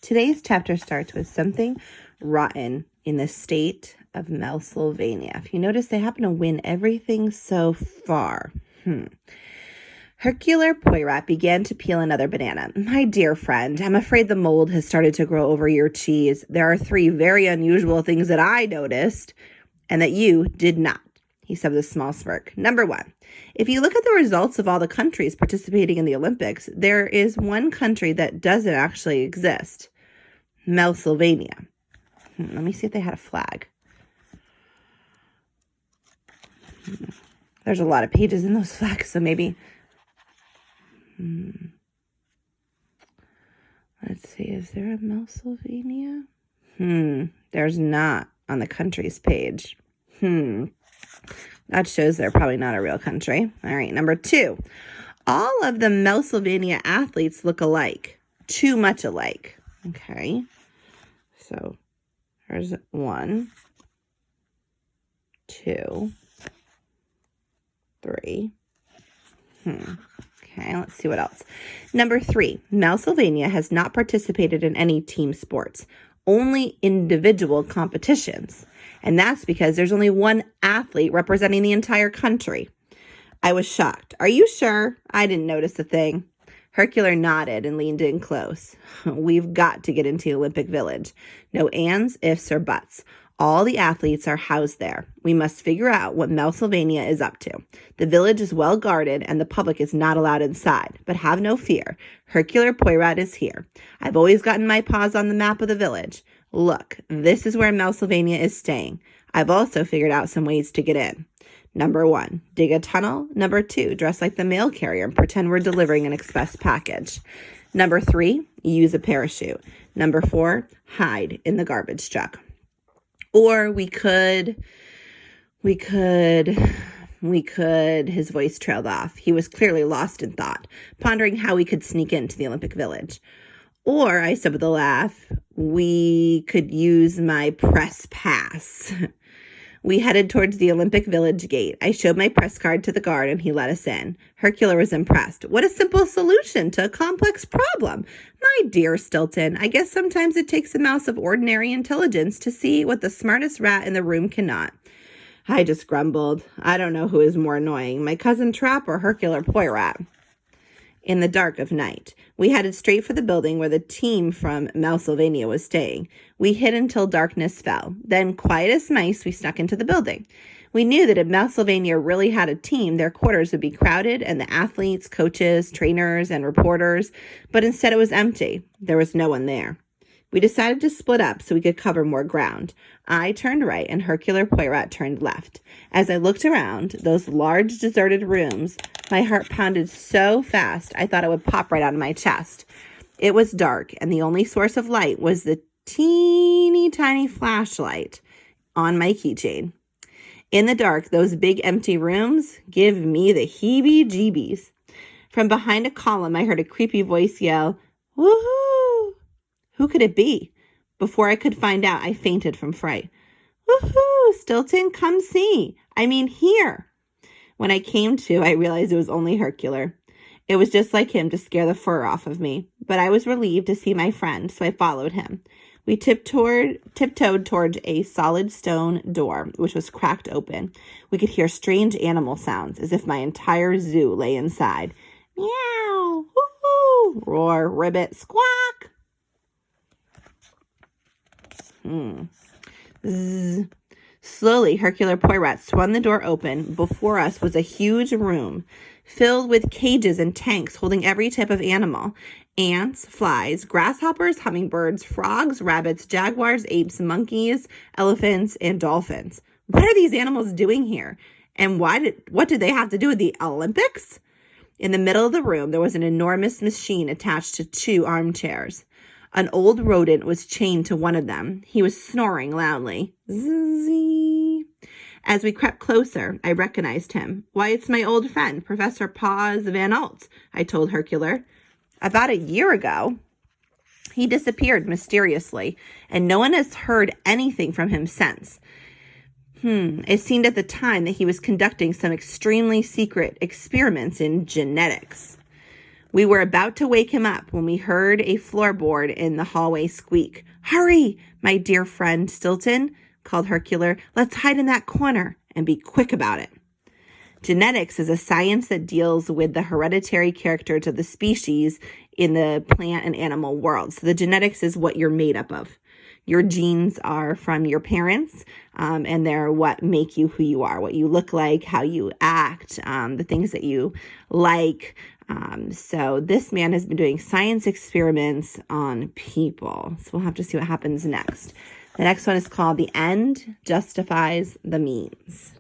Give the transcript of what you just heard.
Today's chapter starts with something rotten in the state of Pennsylvania. If you notice, they happen to win everything so far. Hercule Poirot began to peel another banana. My dear friend, I'm afraid the mold has started to grow over your cheese. There are 3 very unusual things that I noticed and that you did not, he said with a small smirk. Number 1, if you look at the results of all the countries participating in the Olympics, there is one country that doesn't actually exist. Pennsylvania. Let me see if they had a flag. There's a lot of pages in those flags, so maybe... Let's see, is there a Pennsylvania? There's not on the countries page. That shows they're probably not a real country. All right, number 2. All of the Pennsylvania athletes look alike. Too much alike. Okay. So there's 1, 2, 3. Okay, let's see what else. Number 3, Pennsylvania has not participated in any team sports, only individual competitions. And that's because there's only one athlete representing the entire country. I was shocked. Are you sure? I didn't notice a thing. Hercule nodded and leaned in close. We've got to get into the Olympic Village. No ands, ifs, or buts. All the athletes are housed there. We must figure out what Pennsylvania is up to. The village is well guarded and the public is not allowed inside. But have no fear. Hercule Poirot is here. I've always gotten my paws on the map of the village. Look, this is where Pennsylvania is staying. I've also figured out some ways to get in. Number 1, dig a tunnel. Number 2, dress like the mail carrier and pretend we're delivering an express package. Number 3, use a parachute. Number 4, hide in the garbage truck. Or we could, his voice trailed off. He was clearly lost in thought, pondering how we could sneak into the Olympic Village. Or, I said with a laugh, we could use my press pass. We headed towards the Olympic Village gate. I showed my press card to the guard and he let us in. Hercule was impressed. What a simple solution to a complex problem. My dear Stilton, I guess sometimes it takes a mouse of ordinary intelligence to see what the smartest rat in the room cannot. I just grumbled. I don't know who is more annoying, my cousin Trap or Hercule Poirot. In the dark of night, we headed straight for the building where the team from Pennsylvania was staying. We hid until darkness fell. Then, quiet as mice, we snuck into the building. We knew that if Pennsylvania really had a team, their quarters would be crowded and the athletes, coaches, trainers, and reporters, but instead it was empty. There was no one there. We decided to split up so we could cover more ground. I turned right and Hercule Poirot turned left. As I looked around those large deserted rooms, my heart pounded so fast I thought it would pop right out of my chest. It was dark and the only source of light was the teeny tiny flashlight on my keychain. In the dark, those big empty rooms give me the heebie-jeebies. From behind a column, I heard a creepy voice yell, "Woohoo!" Who could it be? Before I could find out, I fainted from fright. "Woohoo! Stilton, come see. I mean, here." When I came to, I realized it was only Hercule. It was just like him to scare the fur off of me, but I was relieved to see my friend, so I followed him. We tiptoed towards a solid stone door, which was cracked open. We could hear strange animal sounds, as if my entire zoo lay inside. Meow, woo-hoo, roar, ribbit, squawk. Zzz. Slowly, Hercule Poirot swung the door open. Before us was a huge room filled with cages and tanks holding every type of animal. Ants, flies, grasshoppers, hummingbirds, frogs, rabbits, jaguars, apes, monkeys, elephants, and dolphins. What are these animals doing here? And what did they have to do with the Olympics? In the middle of the room, there was an enormous machine attached to 2 armchairs. An old rodent was chained to one of them. He was snoring loudly. Zzz. As we crept closer, I recognized him. Why, it's my old friend, Professor Paws Van Alt, I told Hercule. About a year ago, he disappeared mysteriously, and no one has heard anything from him since. It seemed at the time that he was conducting some extremely secret experiments in genetics. We were about to wake him up when we heard a floorboard in the hallway squeak. Hurry, my dear friend Stilton, called Hercule. Let's hide in that corner and be quick about it. Genetics is a science that deals with the hereditary characters of the species in the plant and animal world. So the genetics is what you're made up of. Your genes are from your parents, and they're what make you who you are, what you look like, how you act, the things that you like. So this man has been doing science experiments on people. So we'll have to see what happens next. The next one is called The End Justifies the Means.